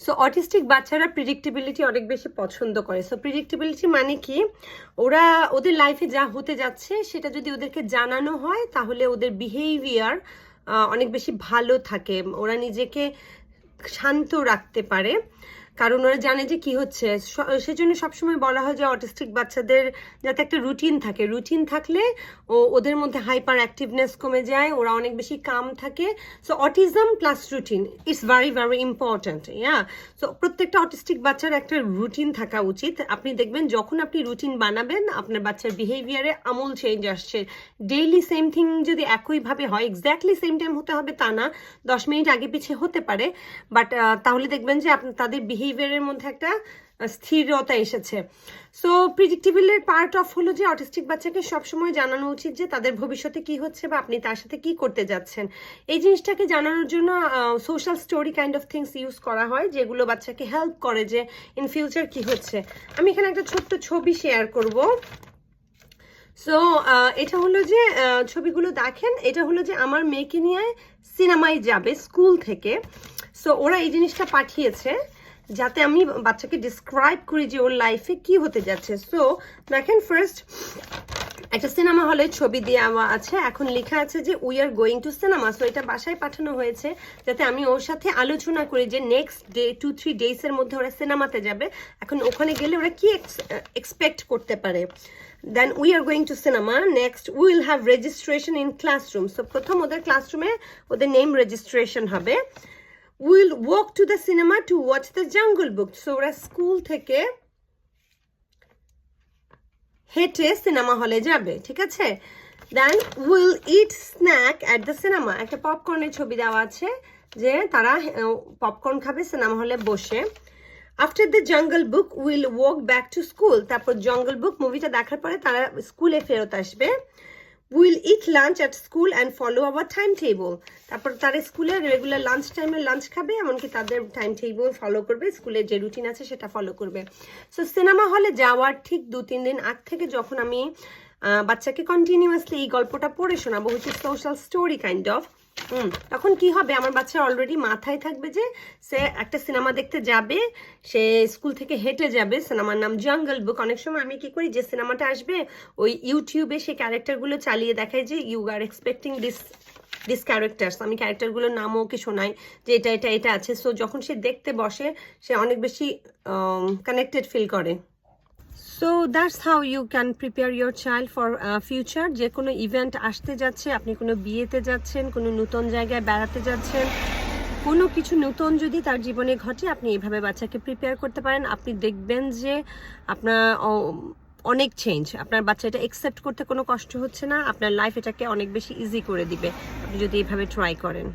So autistic বাচ্চারা প্রিডিক্টেবিলিটি অনেক বেশি পছন্দ করে। সো প্রিডিক্টেবিলিটি মানে কি, ওরা ওদের লাইফে যা হতে যাচ্ছে সেটা যদি ওদেরকে জানানো হয় তাহলে ওদের বিহেভিয়ার অনেক বেশি ভালো থাকে, ওরা নিজেকে শান্ত রাখতে পারে, কারণ ওরা জানে যে কি হচ্ছে। সেজন্য সবসময় বলা হয় যে অটিস্টিক বাচ্চাদের যাতে একটা রুটিন থাকে, রুটিন থাকলে ওদের মধ্যে হাইপার অ্যাক্টিভনেস কমে যায়, ওরা অনেক বেশি কাম থাকে। So autism plus routine it's very very important. So প্রত্যেকটা অটিস্টিক বাচ্চার একটা রুটিন থাকা উচিত। আপনি দেখবেন যখন আপনি রুটিন বানাবেন আপনার বাচ্চার বিহেভিয়ারে আমূল চেঞ্জ আসছে। ডেইলি সেম থিং যদি একইভাবে হয়, এক্স্যাক্টলি সেম টাইম হতে হবে তা না, 10 মিনিট আগে পিছিয়ে হতে পারে, বাট তাহলে দেখবেন যে তাদের বিহেভিয়ারের মধ্যে একটা স্থিরতা এসেছে। সো প্রিডিক্টেবলের পার্ট অফ হলো যে অটিস্টিক বাচ্চাকে সবসময় জানানো উচিত যে তাদের ভবিষ্যতে কি হচ্ছে বা আপনি তার সাথে কি করতে যাচ্ছেন। এই জিনিসটাকে জানানোর জন্য social story kind of things use করা হয়, যেগুলো বাচ্চাকে হেল্প করে যে ইন ফিউচার কি হচ্ছে। আমি এখানে একটা ছোট্ট ছবি শেয়ার করব। সো এটা হলো যে ছবিগুলো দেখেন, এটা হলো যে আমার মেয়েকে নিয়ে সিনেমায় যাবে স্কুল থেকে। সো ওরা এই জিনিসটা পাঠিয়েছে যাতে আমি বাচ্চাকে ডিসক্রাইব করি যে ওর লাইফে কি হতে যাচ্ছে। সো দেখেন, ফার্স্ট একটা সিনেমা হলের ছবি দেওয়া আছে, এখন লেখা আছে যে we are going to cinema. So এটা বাসায় পাঠানো হয়েছে যাতে আমি ওর সাথে আলোচনা করি যে নেক্সট ডে 2-3 ডেজের মধ্যে ওরা সিনেমাতে যাবে, এখন ওখানে গেলে ওরা কি এক্সপেক্ট করতে পারে। Then we are going to cinema. Next we will have registration in classroom. So প্রথম ওদের ক্লাসরুমে ওদের নেম রেজিস্ট্রেশন হবে। We will walk to the cinema to watch the Jungle Book. So ওরা স্কুল থেকে হেঁটে সিনেমা হলে যাবে, ঠিক আছে। Then we will eat snack at the cinema. একটা পপকর্নের ছবি দেওয়া আছে যে তারা পপকর্ন খাবে সিনেমা হলে বসে। After the jungle book will walk back to school. তারপর জঙ্গল বুক মুভিটা দেখার পরে তারা স্কুলে ফেরত আসবে। Will it lunch at school and follow our time table. তারপর তারা স্কুলে রেগুলার লাঞ্চ টাইমে লাঞ্চ খাবে, এমনকি তাদের টাইম টেবল ফলো করবে, স্কুলের যে রুটিন আছে সেটা ফলো করবে। সো সিনেমা হলে যাওয়ার ঠিক 2-3 দিন আগ থেকে যখন আমি বাচ্চাকে কন্টিনিউয়াসলি এই গল্পটা পড়ে শোনাবো, হচ্ছে সোশ্যাল স্টোরি কাইন্ড অফ, তখন কি হবে, আমার বাচ্চার অলরেডি মাথায় থাকবে যে সে একটা সিনেমা দেখতে যাবে, সে স্কুল থেকে হেঁটে যাবে, সিনেমার নাম জঙ্গল বুক। অনেক সময় আমি কি করি, যে সিনেমাটা আসবে ওই ইউটিউবে সেই ক্যারেক্টারগুলো চালিয়ে দেখায় যে you are expecting this characters, আমি ক্যারেক্টারগুলোর নামও ওকে শোনাই যে এটা এটা এটা আছে। সো যখন সে দেখতে বসে সে অনেক বেশি কানেক্টেড ফিল করে। So that's how you can prepare your child for future. যে কোনো ইভেন্ট আসতে যাচ্ছে, আপনি কোনো বিয়েতে যাচ্ছেন, কোনো নতুন জায়গায় বেড়াতে যাচ্ছেন, কোনো কিছু নতুন যদি তার জীবনে ঘটে, আপনি এইভাবে বাচ্চাকে প্রিপেয়ার করতে পারেন। আপনি দেখবেন যে আপনার অনেক চেঞ্জ, আপনার বাচ্চা এটা অ্যাকসেপ্ট করতে কোনো কষ্ট হচ্ছে না, আপনার লাইফ এটাকে অনেক বেশি ইজি করে দিবে আপনি যদি এইভাবে ট্রাই করেন।